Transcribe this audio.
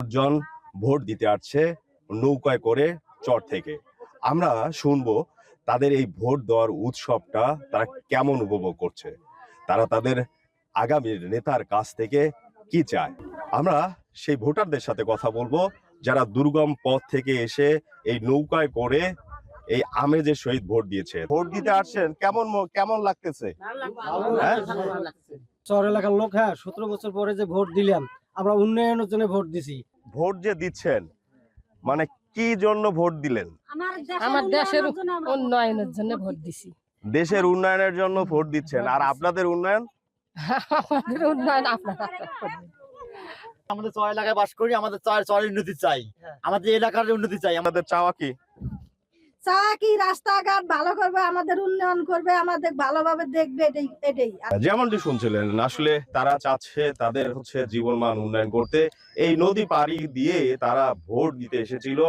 চারজন ভোট দিতে আসছে নৌকায় করে চর থেকে। আমরা শুনবো তাদের এই ভোট দেওয়ার উৎসবটা তারা কেমন উপভোগ করছে, তারা তাদের আগামীর নেতার কাছ থেকে কি চায়। আমরা সেই ভোটারদের সাথে কথা বলবো যারা দুর্গম পথ থেকে এসে এই নৌকায় করে এই আমেজের সহিত ভোট দিয়েছে। ভোট দিতে আসছেন, কেমন লাগতেছে? চর এলাকার লোক, 17 বছর পরে যে ভোট দিলাম, আমরা উন্নয়নের জন্য ভোট দিছি। ভোট যে দিচ্ছেন মানে কি জন্য ভোট দিলেন? আমার দেশের উন্নয়নের জন্য ভোট দিছি। দেশের উন্নয়নের জন্য ভোট দিচ্ছেন, আর আপনাদের উন্নয়ন? আমাদের উন্নয়ন আপনারা করবেন। আমাদের চর এলাকায় বাস করি, আমাদের চরের উন্নতি চাই, আমাদের এলাকার উন্নতি চাই। আমাদের চাওয়া কি? কি রাস্তাঘাট ভালো করবে, আমাদের উন্নয়ন করবে, আমাদের ভালোভাবে দেখবে, এটাই। যেমনটি শুনছিলেন, আসলে তারা চাচ্ছে তাদের জীবনমান উন্নয়ন করতে। এই নদী পাড়ি দিয়ে তারা ভোট দিতে এসেছিল।